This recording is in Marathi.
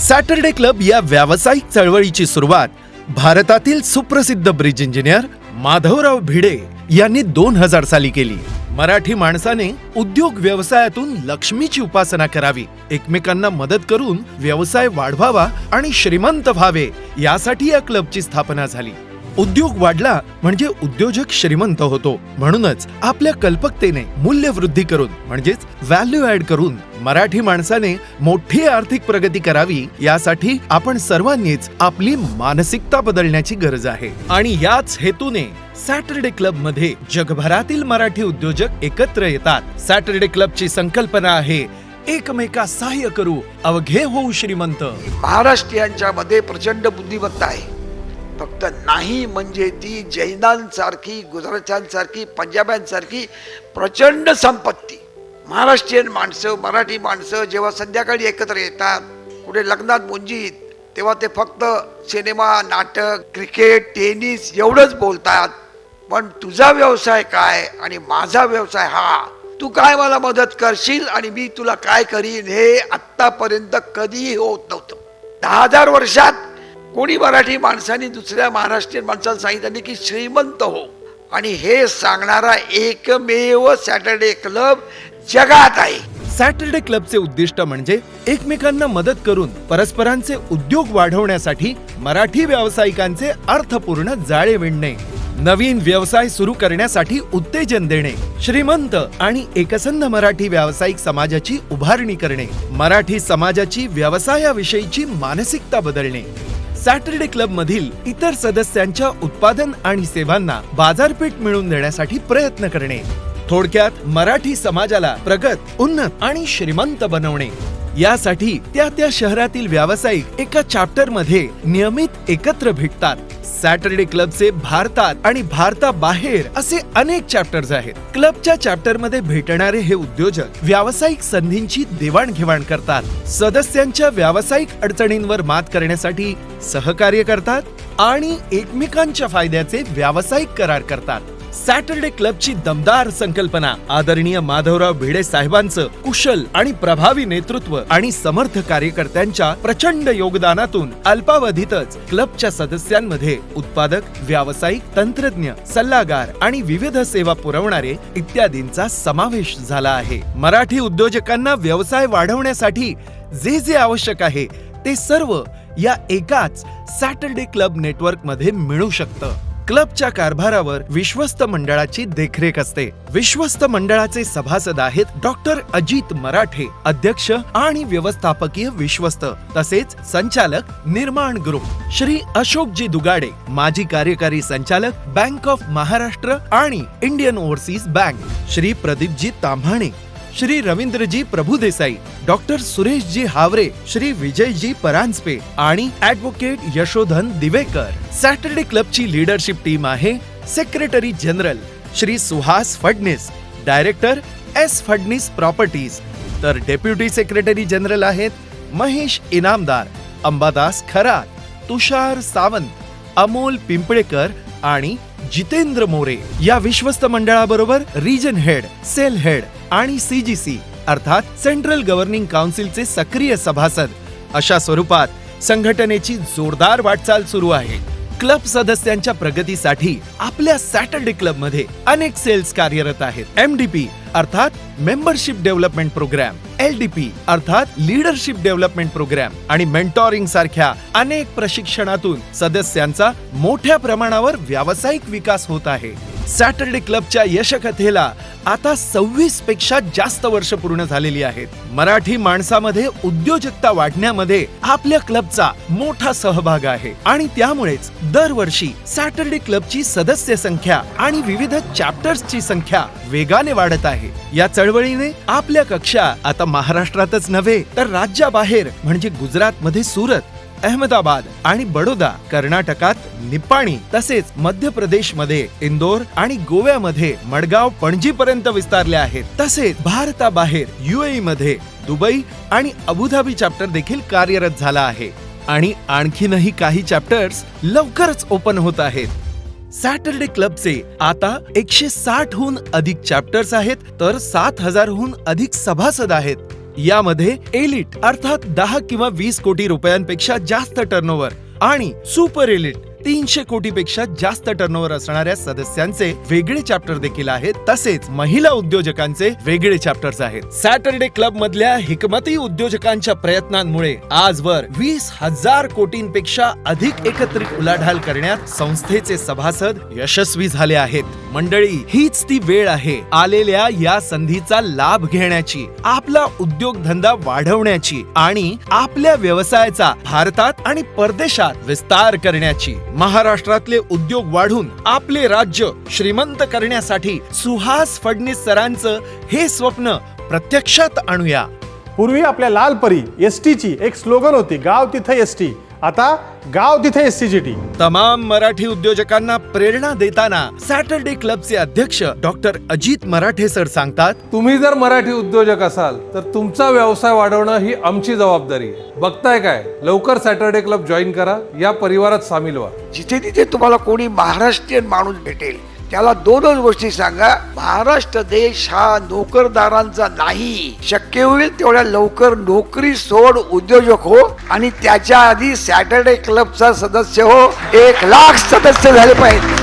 सॅटरडे क्लब या व्यावसायिक चळवळीची सुरुवात भारतातील सुप्रसिद्ध ब्रिज इंजिनियर माधवराव भिडे यांनी 2000 साली केली. मराठी माणसाने उद्योग व्यवसायातून लक्ष्मीची उपासना करावी, एकमेकांना मदत करून व्यवसाय वाढवावा आणि श्रीमंत व्हावे यासाठी या क्लबची स्थापना झाली. उद्योग वाढला म्हणजे उद्योजक श्रीमंत होतो. म्हणूनच आपल्या कल्पकतेने मूल्यवृद्धी करून म्हणजेच व्हॅल्यू ऍड करून मराठी माणसाने मोठी आर्थिक प्रगती करावी यासाठी आपण सर्वांनीच आपली मानसिकता बदलण्याची गरज आहे. आणि याच हेतूने सॅटरडे क्लब मध्ये जगभरातील मराठी उद्योजक एकत्र येतात. सॅटरडे क्लबची संकल्पना आहे एकमेका सहाय्य करू अवघे होऊ श्रीमंत. महाराष्ट्रीयांच्या मध्ये प्रचंड बुद्धिमत्ता आहे. फक्त नाही म्हणजे ती जैनांसारखी, गुजरात्यांसारखी, पंजाब्यांसारखी प्रचंड संपत्ती. महाराष्ट्रीयन माणसं, मराठी माणसं जेव्हा संध्याकाळी एकत्र येतात, कुठे लग्नात मुंजीत, तेव्हा ते फक्त सिनेमा, नाटक, क्रिकेट, टेनिस एवढंच बोलतात. पण तुझा व्यवसाय काय आणि माझा व्यवसाय हा, तू काय मला मदत करशील आणि मी तुला काय करीन, हे आत्तापर्यंत कधीही होत नव्हतं. 10,000 वर्षात कोणी मराठी माणसांनी दुसऱ्या महाराष्ट्रीयन माणसाला सांगितलं की श्रीमंत हो, आणि हे सांगणारा एकमेव सॅटरडे क्लब जगात आहे. सॅटरडे क्लबचे उद्दिष्ट म्हणजे एकमेकांना मदत करून परस्परांचे उद्योग वाढवण्यासाठी मराठी व्यावसायिकांचे अर्थपूर्ण जाळे विणणे, नवीन व्यवसाय सुरू करण्यासाठी उत्तेजन देणे, श्रीमंत आणि एकसंध मराठी व्यावसायिक समाजाची उभारणी करणे, मराठी समाजाची व्यवसायाविषयीची मानसिकता बदलणे, सॅटरडे क्लब मधील इतर सदस्यांच्या उत्पादन आणि सेवांना बाजारपेठ मिळवून देण्यासाठी प्रयत्न करणे. थोडक्यात मराठी समाजाला प्रगत, उन्नत आणि श्रीमंत बनवणे. यासाठी त्या शहरातील व्यावसायिक एका चॅप्टर मध्ये नियमित एकत्र भेटतात. सॅटरडे क्लबचे भारतात आणि भारताबाहेर असे अनेक चॅप्टर्स आहेत. क्लबच्या चॅप्टर मध्ये भेटणारे हे उद्योजक व्यावसायिक संधींची देवाणघेवाण करतात, सदस्यांच्या व्यावसायिक अडचणींवर मात करण्यासाठी सहकार्य करतात आणि एकमेकांच्या फायद्याचे व्यावसायिक करार करतात. सॅटरडे क्लबची दमदार संकल्पना आदरणीय माधवराव भिडे साहेबांचं कुशल आणि प्रभावी नेतृत्व आणि समर्थ कार्यकर्त्यांच्या प्रचंड योगदानातून अल्पावधीतच क्लबच्या सदस्यांमध्ये उत्पादक, व्यावसायिक, तंत्रज्ञ, सल्लागार आणि विविध सेवा पुरवणारे इत्यादींचा समावेश झाला आहे. मराठी उद्योजकांना व्यवसाय वाढवण्यासाठी जे जे आवश्यक आहे ते सर्व या एकाच सॅटरडे क्लब नेटवर्क मध्ये मिळू शकतं. क्लबच्या कारभारावर विश्वस्त मंडळाची देखरेख असते. विश्वस्त मंडळाचे सभासद आहेत डॉक्टर अजित मराठे, अध्यक्ष आणि व्यवस्थापकीय विश्वस्त, तसेच संचालक निर्माण ग्रुप, श्री अशोकजी दुगाडे, माजी कार्यकारी संचालक बँक ऑफ महाराष्ट्र आणि Indian overseas bank, Shri Pradeepji Tamhane, Shri Ravindraji Prabhudesai, doctor Sureshji Haware, Shri Vijayji Paranjpe आणि ॲडव्होकेट यशोधन दिवेकर. सॅटरडे क्लबची लीडरशिप टीम आहे secretary general Shri Suhas Phadnis, director S Phadnis properties, तर डेप्युटी सेक्रेटरी जनरल आहेत महेश इनामदार, अंबादास खरात, तुषार सावंत, अमोल पिंपळेकर आणि जितेंद्र मोरे. या विश्वस्त मंडळाबरोबर रिजन हेड, सेल हेड आणि सीजीसी अर्थात सेंट्रल गव्हर्निंग काउन्सिलचे सक्रिय सभासद अशा स्वरूपात संघटनेची जोरदार वाटचाल सुरू आहे. क्लब सदस्यांच्या प्रगतीसाठी आपल्या सॅटरडे क्लब मध्ये अनेक सेल्स कार्यरत आहेत. MDP अर्थात मेंबरशिप डेव्हलपमेंट प्रोग्राम, LDP अर्थात लीडरशिप डेव्हलपमेंट प्रोग्राम आणि मेंटॉरिंग सारख्या अनेक प्रशिक्षणातून सदस्यांचा मोठ्या प्रमाणावर व्यावसायिक विकास होत आहे. सॅटरडे क्लबच्या यशकथेला आता 26 पेक्षा जास्त वर्ष पूर्ण झालेली आहेत. मराठी माणसामध्ये उद्योजकता वाढण्यामध्ये आपल्या क्लबचा मोठा सहभाग आहे आणि त्यामुळेच दरवर्षी सॅटरडे क्लबची सदस्य संख्या आणि विविध चॅप्टर्सची संख्या वेगाने वाढत आहे. या चळवळीने आपल्या कक्षा आता महाराष्ट्रातच नव्हे तर राज्याबाहेर म्हणजे गुजरातमध्ये सुरत, अहमदाबाद आणि बडोदा, कर्नाटकात निप्पाणी, तसेच मध्य प्रदेशमध्ये इंदोर आणि गोव्यामध्ये मडगाव, पणजी पर्यंत विस्तारले आहेत. तसेच भारताबाहेर UAE मध्ये दुबई आणि अबुधाबी चॅप्टर देखील कार्यरत झाला आहे आणि आणखीनही काही चॅप्टर्स लवकरच ओपन होत आहेत. सॅटरडे क्लबचे आता 160 हून अधिक चॅप्टर्स आहेत, तर 7,000 हून अधिक सभासद आहेत. यामध्ये एलिट अर्थात 10 किंवा 20 कोटी रुपयांपेक्षा जास्त टर्नओव्हर आणि सुपर एलिट 300 कोटीपेक्षा जास्त टर्नओव्हर असणाऱ्या सदस्यांचे वेगळे चॅप्टर देखील आहेत. तसेच महिला उद्योजकांचे वेगळे चॅप्टर्स आहेत. सॅटरडे क्लब मधल्या हिकमती उद्योजकांच्या प्रयत्नांमुळे आजवर 20,000 कोटींपेक्षा अधिक एकत्रित उलाढाल करण्यात संस्थेचे सभासद यशस्वी झाले आहेत. मंडळी, हीच ती वेळ आहे आलेल्या या संधीचा लाभ घेण्याची, आपला उद्योगधंदा वाढवण्याची आणि आपल्या व्यवसायाचा भारतात आणि परदेशात विस्तार करण्याची. महाराष्ट्रातले उद्योग वाढून आपले राज्य श्रीमंत करण्यासाठी सुहास फडणीस सरांचं हे स्वप्न प्रत्यक्षात आणूया. पूर्वी आपल्या लालपरी एसटीची एक स्लोगन होती, गाव तिथे एसटी. आता गाव तिथे एसटीजीटी. तमाम मराठी उद्योजकांना प्रेरणा देताना सॅटरडे क्लबचे अध्यक्ष डॉक्टर अजित मराठे सर सांगतात, तुम्ही जर मराठी उद्योजक असाल तर तुमचा व्यवसाय वाढवणं ही आमची जबाबदारी आहे. बघताय काय, लवकर सॅटरडे क्लब जॉईन करा, या परिवारात सामील व्हा. जिथे तिथे तुम्हाला कोणी महाराष्ट्रीयन माणूस भेटेल त्याला दोनच गोष्टी सांगा. महाराष्ट्र देश हा नोकरदारांचा नाही. शक्य होईल तेवढ्या लवकर नोकरी सोड, उद्योजक हो आणि त्याच्या आधी सॅटरडे क्लबचा सदस्य हो. 1,00,000 सदस्य झाले पाहिजे.